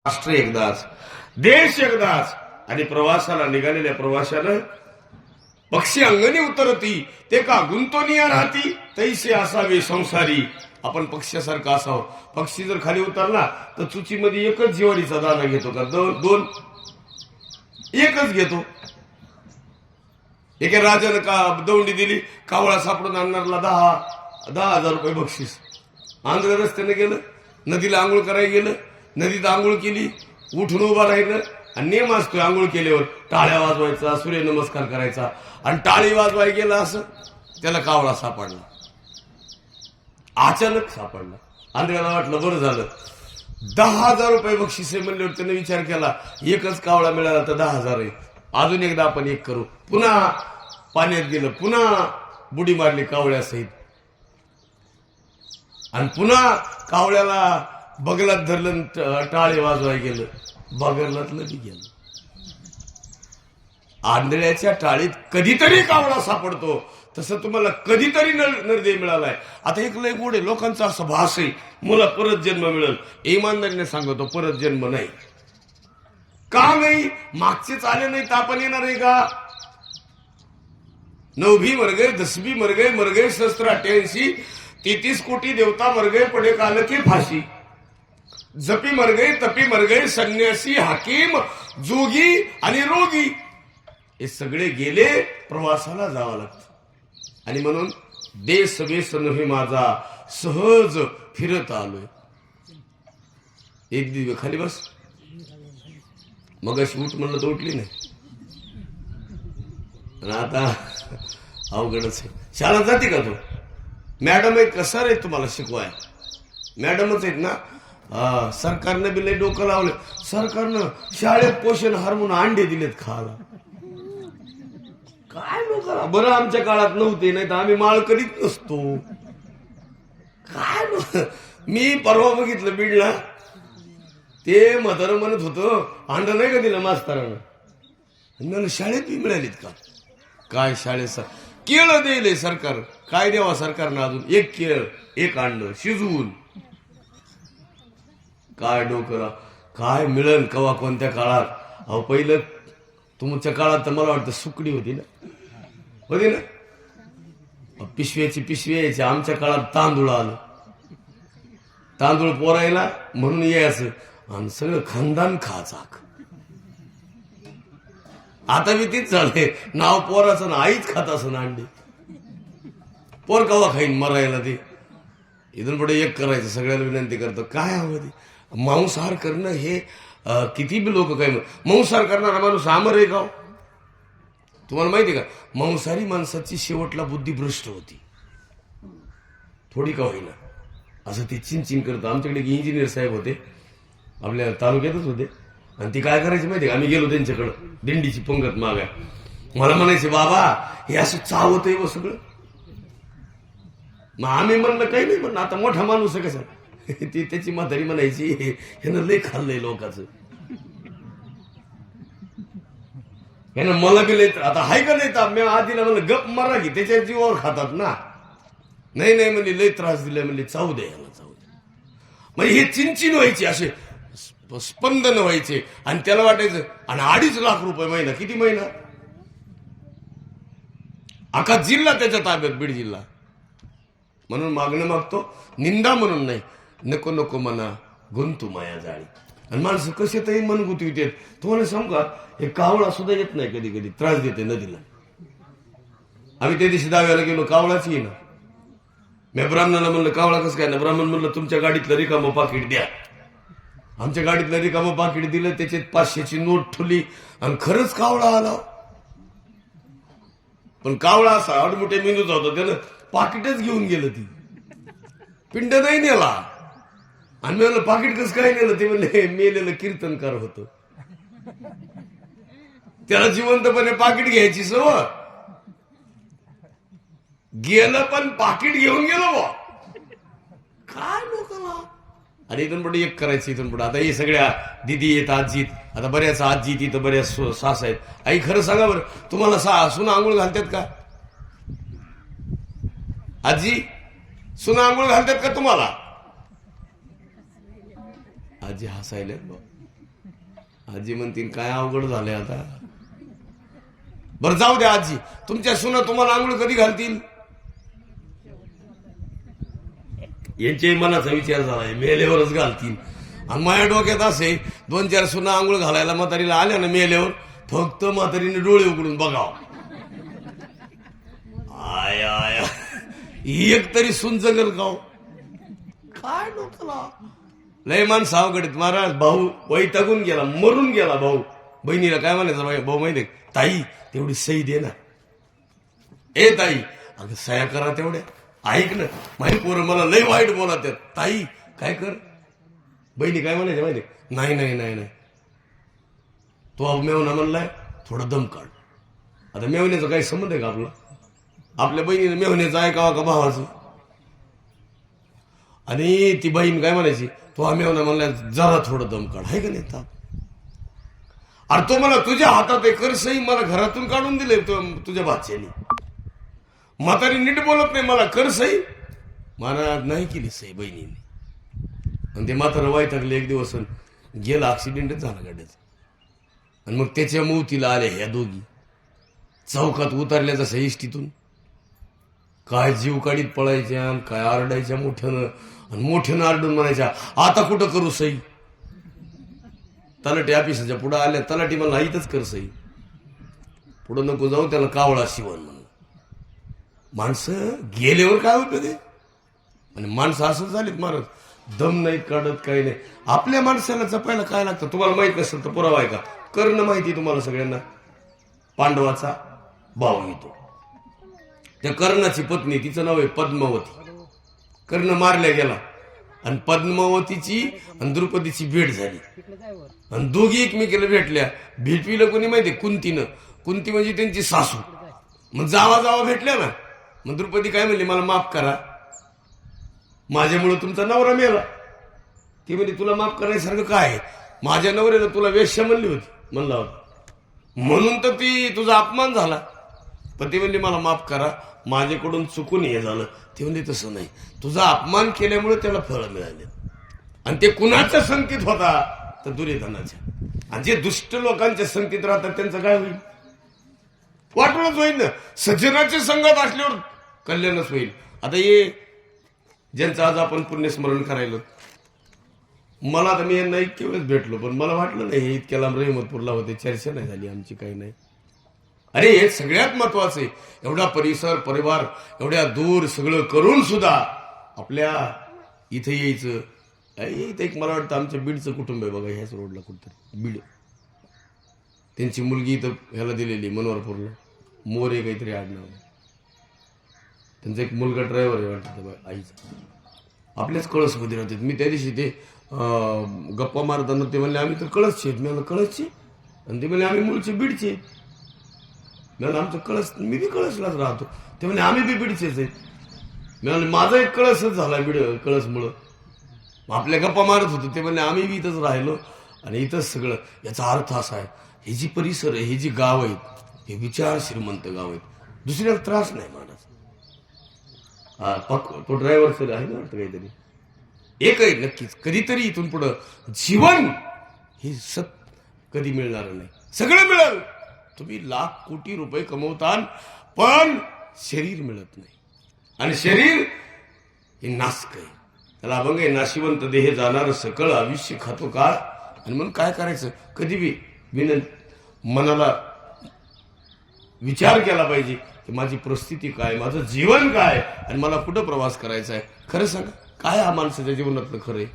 राष्ट्र एकदाच, देश एकदाच. आणि प्रवासाला निघालेल्या प्रवाशानं पक्षी अंगणी उतरती ते का गुंतोनिया राहती तैसे असावे संसारी. आपण पक्ष्यासारखं असावं. पक्षी जर खाली उतरला तर चुचीमध्ये एकच ज्वारीचा दाना घेतो का? दोन एकच घेतो. एका राजानं का दौंडी दिली, कावळा सापडून आणणारला 10,000 रुपये बक्षीस. आंध्र रस्त्याने गेलं, नदीला आंघोळ करायला गेलं, नदीत आंघोळ केली, उठून उभा राहिलं आणि नियम असतोय आंघोळ केल्यावर टाळ्या वाजवायचा, सूर्यनमस्कार करायचा. आणि टाळी वाजवायला गेला असं त्याला कावळा सापडला, अचानक सापडला. आंध्राला वाटलं बरं झालं, 10,000 रुपये बक्षीस आहे म्हणल्यावर त्याने विचार केला एकच कावळा मिळाला तर 10,000 आहे, अजून एकदा आपण एक करू. पुन्हा पाण्यात गेलं, पुन्हा बुडी मारली कावळ्यासहित आणि पुन्हा कावळ्याला बगलात धरलं, टाळे वाजवाय गेलं, बगलातलं बी गेलं. आंधळ्याच्या टाळीत कधीतरी कावळा सापडतो, तसं तुम्हाला कधीतरी नरदेव मिळालाय. आता एक लय गोड आहे, लोकांचा असं भास आहे मला परत जन्म मिळेल. इमानदारीने सांगतो परत जन्म नाही. का नाही? मागचेच आले नाही तर आपण येणार आहे का? 9 भी मर गए, 10 भी मर गए 788, 33 कोटी देवता मर गए, पडे काल की फाशी. जपी मर गए, तपी मर गए, संन्यासी, हाकीम, जोगी आणि रोगी हे सगळे गेले. प्रवासाला जावं लागतं. आणि म्हणून देश वेस नव्हे माझा, सहज फिरत आलोय. एक दिवस खाली बस, मग अशी उठ म्हणलं तर उठली नाही. आणि आता अवघडच आहे. शाळा जाते का तू? मॅडम आहेत का सर आहेत तुम्हाला शिकवाय? मॅडमच आहेत ना. सरकारनं बी लय डोकं लावलं. सरकारनं शाळेत पोषण आहार म्हणून अंडे दिलेत खायला. काय लोक बरं, आमच्या काळात नव्हते, नाही तर आम्ही माळ करीत नसतो. काय मी परवा बघितलं बीडला, ते म्हातारं म्हणत होतं अंड नाही का दिलं मास्तरानं. मला शाळेत बी मिळालीत का? काय शाळेत केळं दिले सरकार. काय द्यावा सरकारनं अजून? एक केळ, एक अंड शिजवून. काय डोकं, काय मिळेल कवा कोणत्या काळात? अहो पहिलं तुमच्या काळात तर मला वाटतं सुकडी होती ना, होती ना, पिशव्याची पिशवी यायची. आमच्या काळात तांदूळ आलं, तांदूळ पोरायला म्हणून यायचं आणि सगळं खानदान खायचा. आता मी तीच झालंय, नाव पोराचं ना आईच खात असं अंडे. पोर कवा खाईन मरायला ते. इथून पुढे एक करायचं, सगळ्याला विनंती करतो. काय हवं ते मांसाहार करणं हे किती बी लोक काय मांसाहार करणारा माणूस आमर आहे का? तुम्हाला माहिती का मांसाहारी माणसाची शेवटला बुद्धी भ्रष्ट होती, थोडी का होईना. असं ते चिंचिन करतं. आमच्याकडे इंजिनियर साहेब होते, आपल्या तालुक्यातच होते, आणि ती काय करायची माहिती का? आम्ही गेलो त्यांच्याकडं दिंडीची पंगत मागाय. मला म्हणायचे बाबा हे असं चावत आहे व सगळं. मग आम्ही म्हणलं काही नाही, म्हणलं आता मोठा माणूस आहे कसा. ती त्याची म्हातारी म्हणायची ह्यानं लय खाल्लंय लोकांचं, ह्यानं मला बी लय. आता हाय का नाही? तर मी आधीला म्हणलं गप मारा की, त्याच्या जीवावर खातात ना. नाही नाही म्हणजे लय त्रास दिलाय, म्हणजे चावू दे ह्याला, चावू दे. म्हणजे हे चिंचिन व्हायचे, असे स्पंदन व्हायचे. आणि त्याला वाटायचं आणि 2.5 लाख रुपये महिना. किती महिना? अख्खा जिल्हा त्याच्या ताब्यात, बीड जिल्हा. म्हणून मागणं मागतो, निंदा म्हणून नाही. नको नको म्हणा गुंतू माया जाळी. आणि माणसं कसे तरी मन गुंतवित. तुम्हाला सांगू का, हे कावळा सुद्धा येत नाही, कधी कधी त्रास देते नदीला. आम्ही त्या दिवशी दाव्याला गेलो, कावळाच येईना. मी ब्राह्मणाला म्हणलं कावळा कसं काय ना? ब्राह्मण म्हणलं तुमच्या गाडीतलं रिकामं पाकिट द्या. आमच्या गाडीतलं रिकामं पाकिट दिलं, त्याच्यात 500ची नोट ठेवली आणि खरंच कावळा आला. पण कावळा असा अडमुठे मेंदूचा होता, त्यानं पाकिटच घेऊन गेलं, ती पिंड नाही नेला. आणि मी म्हणलं पाकिट कसं काय नेलं? ते म्हणले मेलेलं कीर्तनकार होतं, त्याला जिवंतपणे पाकिट घ्यायची सवय. गेलं पण पाकिट घेऊन गेलं बा. काय लोकांना. आणि इथून पुढे एक करायचं. इथून पुढे आता हे सगळ्या दिदी येत, आजी, आता बऱ्याच आजी तिथं, बऱ्याच सास आहेत. आई खरं सांगा बरं, तुम्हाला सुना आंघोळ घालतात का? आजी सुना आंघोळ घालतात का तुम्हाला? आजी हसायला आजी म्हणतील काय अवघड झालंय आता. बरं जाऊ द्या आजी, तुमच्या सुना तुम्हाला आंघोळ कधी घालतील? यांच्याही मनाचा विचार झालाय मेल्यावरच घालतील. आणि माझ्या डोक्यात असे 2-4 सुना आंघोळ घालायला म्हातारीला आल्या ना मेल्यावर, फक्त म्हातारीने डोळे उघडून बघाव. आय आय एक तरी सुन जगल गाव. काय डोकला लय माणसं अवघडीत महाराज. भाऊ वैतागून गेला, मरून गेला भाऊ. बहिणीला काय म्हणायचं भाऊ माहितीये, ताई तेवढी सही दे ना. ए ताई, अगं सह्या करा तेवढ्या. ऐक ना, माही पोरं मला लय वाईट बोलत आहेत. ताई काय कर. बहिणी काय म्हणायचं माहिती, नाही नाही नाही नाही, तो मेवना म्हणलाय थोडं दम काढ. आता मेवण्याचा काही संबंध आहे का आपला? आपल्या बहिणीने मेवण्याचं ऐकावा का भावाचं? आणि ती बहीण काय म्हणायची, तो मेवना म्हणलाय जरा थोडं दम काढ. आहे का नाही ताप? अरे तो मला तुझ्या हातात आहे कर सही, मला घरातून काढून दिले तुझ्या भाच्याने. म्हातारी नीट बोलत नाही, मला कर सही. मला नाही केली सही बहिणीने. आणि ते म्हातारा वैतागले एक दिवस, गेला ऍक्सिडेंटच झाला गाड्याचा. आणि मग त्याच्या मोतीला आल्या ह्या दोघी. चौकात उतरल्या जसं इष्टीतून, काय जीव काढीत पळायच्या, काय आरडायच्या मोठ्यानं. आणि मोठ्यानं आरडून म्हणायच्या आता कुठं करू सही. तलाठी ऑफिसाच्या पुढे आल्या, तलाठी मला इथंच कर सही, पुढं नको जाऊ, त्याला कावळा शिवण म्हणून. माणसं गेल्यावर काय होतं ते. आणि माणसं असं झालीत महाराज, दम नाही काढत काही नाही. आपल्या माणसाला जपायला काय लागतं तुम्हाला माहित नसेल तर पुरावा आहे का? कर्ण माहिती तुम्हाला सगळ्यांना, पांडवाचा भाऊ येतो. त्या कर्णाची पत्नी, तिचं नाव आहे पद्मावती. कर्ण मारल्या गेला आणि पद्मावतीची आणि द्रौपदीची भेट झाली. आणि दोघी एकमेकीला भेटल्या. भेटविलं कोणी माहितीये? कुंतीनं. कुंती म्हणजे त्यांची सासू. मग जावा जावा भेटल्या ना. मग द्रौपदी काय म्हणली, मला माफ करा, माझ्यामुळे तुमचा नवरा मेला. ती म्हणजे तुला माफ करायसारखं काय? माझ्या नवऱ्यानं तुला वेश्या म्हणली होती, म्हणला होता, म्हणून तर ती तुझा अपमान झाला. पण ती म्हणली मला माफ करा, माझ्याकडून चुकून हे झालं. ती म्हणली तसं नाही, तुझा अपमान केल्यामुळे त्याला फळ मिळाले. आणि ते कुणाचा संकेत होता तर दुर्योधनाच्या. आणि जे दुष्ट लोकांच्या संकेत राहतात त्यांचं काय होईल? वाटूनच होईल ना. सज्जनाच्या संगत असल्यावर कल्याणच होईल. आता हे ज्यांचं आज आपण पुण्यस्मरण करायला, मला तर मी यांना इतके वेळेस भेटलो, पण मला वाटलं नाही हे इतक्या लांब रहिमतपूरला होते, चर्चा नाही झाली आमची, काही नाही. अरे हे सगळ्यात महत्वाचं आहे. एवढा परिसर परिवार एवढ्या दूर सगळं करून सुद्धा आपल्या इथे यायचं. इथे एक मला वाटतं आमच्या बीडचं कुटुंब आहे बघा, ह्याच रोडला कुठतरी बीड. त्यांची मुलगी इथं ह्याला दिलेली मनोहरपूरला, मोरे काहीतरी आडनाव. त्यांचा एक मुलगा ड्रायव्हर आहे वाटतं आईचा. आपल्याच कळसमध्ये राहतात. मी त्या दिवशी ते गप्पा मारताना ते म्हणले आम्ही तर कळसचे आहेत. मी म्हणलं कळसचे? आणि ते म्हणले आम्ही मूळचे बीडचे. मी म्हणलं आमचं कळस, मी बी कळसलाच राहतो. ते म्हणले आम्ही बी बीडचेच आहेत. मी म्हणलं माझा एक कळसच झाला बीड कळसमुळं. आपल्या गप्पा मारत होतो. ते म्हणले आम्ही बी इथंच राहिलो आणि इथंच सगळं. याचा अर्थ असा आहे, हे जी परिसर आहे, हे जी गाव आहेत, हे विचार श्रीमंत गाव आहेत. दुसऱ्याला त्रास नाही महाराज. हा तो ड्रायव्हर सर आहे ना वाटतं काहीतरी, एक आहे नक्कीच. कधीतरी इथून पुढं जीवन हे कधी मिळणार नाही. सगळं मिळेल, तुम्ही लाख कोटी रुपये कमवताल, पण शरीर मिळत नाही. आणि शरीर हे नासक आहे, त्याला अभंग आहे, नाशिवंत देह जाणार सकळ आयुष्य खातो काळ. आणि म्हणून काय करायचं, कधी बी मनाला विचार केला पाहिजे की माझी परिस्थिती काय, माझं जीवन काय, आणि मला कुठं प्रवास करायचा आहे. खरं सांगा, काय हा माणसाच्या जीवनातलं खरं आहे?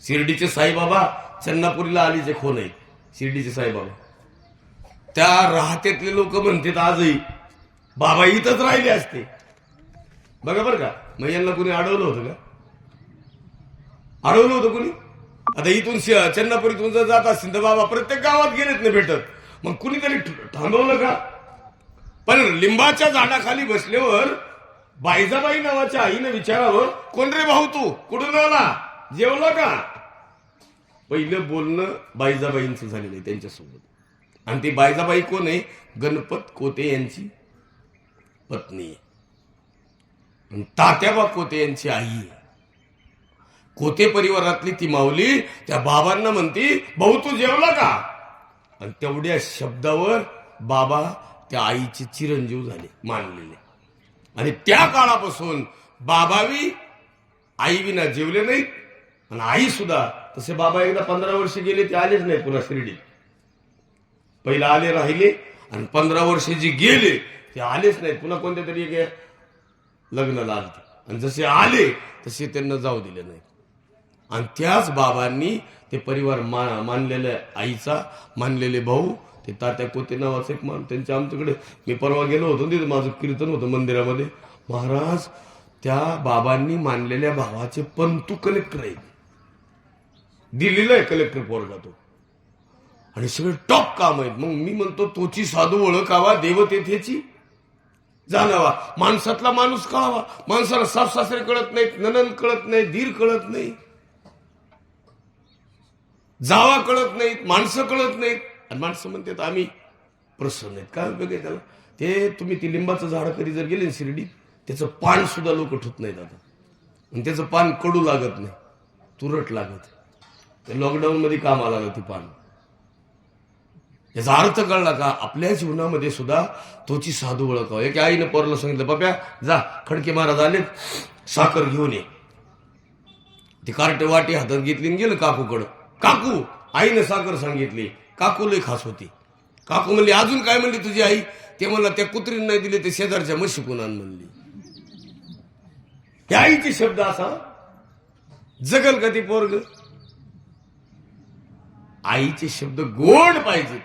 शिर्डीचे साईबाबा चन्नापुरीला आलीचे खोन आहेत. शिर्डीचे साईबाबा, त्या राहत्यातले लोक म्हणतात आजही बाबा इथंच राहिले असते. बघा बरं का, मग यांना कुणी अडवलं होतं का? अडवलं होतं कुणी? आता इथून चन्नापुरीतून जर जात असतील तर बाबा प्रत्येक गावात गेलेत नाही भेटत, मग कुणीतरी थांबवलं का? पण लिंबाच्या झाडाखाली बसल्यावर बायजाबाई नावाच्या आईनं विचारावं, कोण रे भाऊ तू, कुठून आला, जेवला का? पहिलं बोलणं बायजाबाईंचं झालेलं आहे त्यांच्यासोबत. आणि ती बायजाबाई कोण आहे? गणपत कोते यांची पत्नी आहे, तात्याबा कोते यांची आई आहे. कोते परिवारातली ती माऊली त्या बाबांना म्हणती, भाऊ तू जेवला का? आणि तेवढ्या शब्दावर बाबा त्या आईचे चिरंजीव झाले, मानलेले. आणि त्या काळापासून बाबावी आई विना जेवले नाहीत आणि आई सुद्धा. तसे बाबा एकदा 15 वर्ष गेले, ते आलेच नाही पुन्हा शिर्डीत. पहिला आले, राहिले, आणि 15 वर्ष जे गेले ते आलेच नाहीत पुन्हा. कोणत्या तरी एक लग्नाला आले, आणि जसे आले तसे त्यांना जाऊ दिले नाही. आणि त्याच बाबांनी ते परिवार मानलेल्या आईचा, मानलेले भाऊ, ते तात्या कोते नावाचं एक मान त्यांच्या आमच्याकडे. मी परवा गेलो होतो, तिथे माझं कीर्तन होतं मंदिरामध्ये. महाराज, त्या बाबांनी मानलेल्या भावाचे पंतू कलेक्टर आहेत, दिल्लीला आहे कलेक्टर पोरगा तो, आणि सगळे टॉप काम आहेत. मग मी म्हणतो, तोची साधू ओळखावा, देवतेथेची जाणावा, माणसातला माणूस कळावा. माणसाला साफ सासरे कळत नाहीत, ननंद कळत नाही, धीर कळत नाही, जावा कळत नाहीत, माणसं कळत नाहीत. आणि माणसं म्हणतात आम्ही प्रसन्न आहेत. काय उपयोग आहे त्याला? ते तुम्ही ती लिंबाचं झाड कधी जर गेले शिर्डीत, त्याचं पान सुद्धा लोक ठुत नाहीत आता, आणि त्याचं पान कडू लागत नाही, तुरट लागत. ते लॉकडाऊन मध्ये कामाला लागत ती पान. याचा अर्थ कळला का? आपल्या जीवनामध्ये सुद्धा तोची साधू ओळखावं. एक आईने पोराला सांगितलं, बाप्या जा, खडके महाराज आले, साखर घेऊन ये. ती कार्ट वाटी हातात घेतली आणि गेलं काकूकडं. काकू, आईने साखर सांगितली. काकू लय खास होती. काकू म्हणली, अजून काय म्हणली तुझी आई? ते म्हणला, त्या कुत्रीने नाही दिले, ते शेजारच्या म्हशी कुणान म्हणली. त्या आईचे शब्द असा जगल का ती पोरग? आईचे शब्द गोड पाहिजेत,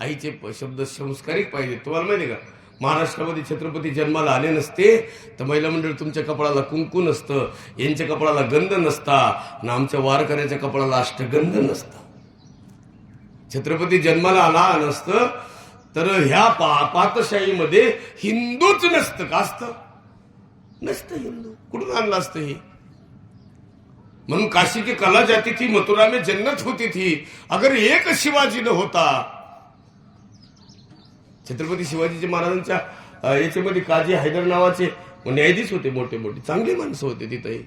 आईचे शब्द संस्कारिक पाहिजेत. तुम्हाला माहिती का, महाराष्ट्रामध्ये छत्रपती जन्माला आले नसते तर महिला मंडळ तुमच्या कपाळाला कुंकू नसतं, यांच्या कपाळाला गंध नसता, ना आमच्या वारकऱ्याच्या कपाळाला अष्टगंध नसता. छत्रपती जन्माला आला नसतं तर ह्या पातशाहीमध्ये हिंदूच नसतं. का असतं? नसतं हिंदू. कुठून आणलं असतं हे? म्हणून काशी की कला जाती थी, मथुरा में जन्नत होती थी, अगर एक शिवाजी न होता. छत्रपती शिवाजीच्या महाराजांच्या याच्यामध्ये काजी हैदर नावाचे न्यायाधीश होते, मोठे मोठे चांगले माणसं होते तिथे.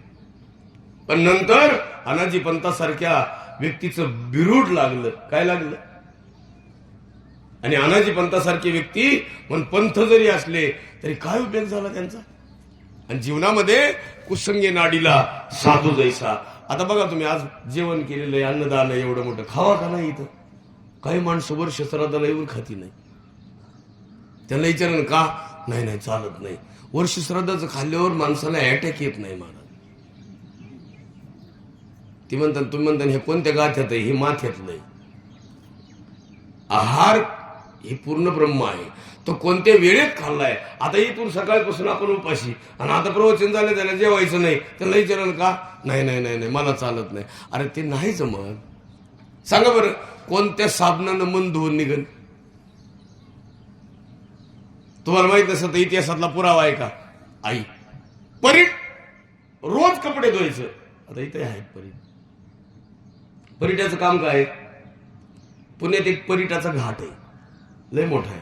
पण नंतर अनाजी पंतासारख्या व्यक्तीचं बिरूड लागलं. काय लागलं? आणि अनाजी पंतासारखी व्यक्ती पण पंथ जरी असले तरी काय उपयोग झाला त्यांचा? आणि जीवनामध्ये कुसंगे नाडीला साधू जैसा. आता बघा तुम्ही, आज जेवण केलेलं आहे, अन्नदान आहे, एवढं मोठं, खावा का नाही? इथं काही माणसं वर्ष श्राद्धाला येऊन खाती नाही. त्यांना विचारण का? नाही नाही, चालत नाही. वर्ष श्राद्धाचं खाल्ल्यावर माणसाला अटॅक येत नाही महाराज. ती म्हणतात, तुम्ही म्हणता हे कोणत्या गाथ्यात आहे? हे माथ्यातलं आहे. आहार हे पूर्ण ब्रह्म आहे, तो कोणत्या वेळेत खाल्लाय. आता इथून सकाळपासून आपण उपाशी, आणि आता प्रवचन झालं त्याला जेवायचं नाही. त्याला विचारण का? नाही नाही नाही नाही, मला चालत नाही. अरे ते नाही जमत. सांगा बरं, कोणत्या साबणानं मन धुवून निघन? तुम्हाला माहित नसेल तर इतिहासातला पुरावा आहे का? आई परीट रोज कपडे धुवायचं. आता इथे आहेत परीट. परीटाचं काम काय? पुण्यात एक परीटाचा घाट आहे, लय मोठा आहे.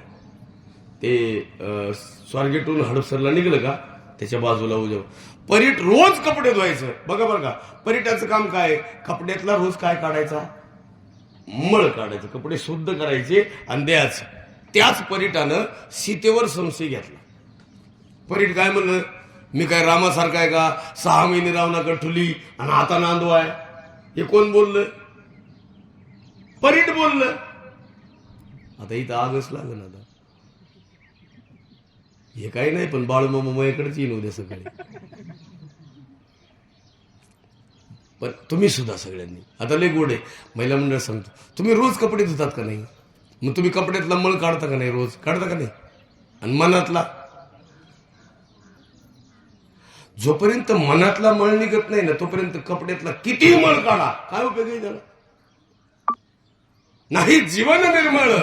ते स्वारगेटून हडपसरला निघलं का त्याच्या बाजूला उजव परीट, रोज कपडे धुवायचं. बघा बरं का, परीटाचं काम काय? कपड्यातला रोज काय काढायचा? मळ काढायचं, कपडे शुद्ध करायचे आणि द्यायचं. त्याच परीटानं सीतेवर संशय घेतला. परीट काय म्हणलं? मी काय रामासारखा आहे का? 6 महिने रावणाकडे ठुली आणि आता नांदू आहे. हे कोण बोललं? परीट बोललं. आता इथं आगच लागलं. आता हे काही नाही, पण बाळूमामा माझ्याकडेच येईन उद्या सकाळी. पण तुम्ही सुद्धा सगळ्यांनी आता लय गोड आहे. महिला मंडळ सांगतो, तुम्ही रोज कपडे धुतात का नाही? मग तुम्ही कपड्यातला मळ काढता का नाही? रोज काढता का नाही? आणि मनातला? जोपर्यंत मनातला मळ निघत नाही ना, तोपर्यंत कपड्यातला किती मळ काढा, काय उपयोग आहे त्याला? नाही. जीवन निर्मळ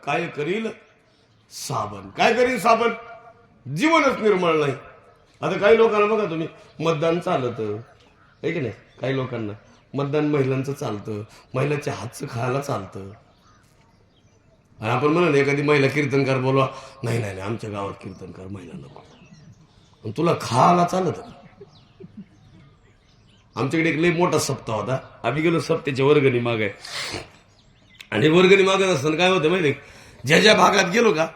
काय करील साबण? काय करील साबण? जीवनच निर्मळ नाही. आता काही लोकांना बघा तुम्ही, मतदान चालतं आहे की नाही? काही लोकांना मतदान महिलांचं चालतं, महिलाच्या हातचं खायला चालतं. आणि आपण म्हणून एखादी महिला कीर्तनकार बोलवा, नाही नाही नाही, आमच्या गावात कीर्तनकार महिला नको. तुला खायला चालत का? आमच्याकडे एक लई मोठा सप्ताह होता. आम्ही गेलो सप्त्याच्या वर्गणी मागाय आणि वर्गणी मागत असताना काय होतं माहिती ज्या ज्या भागात गेलो का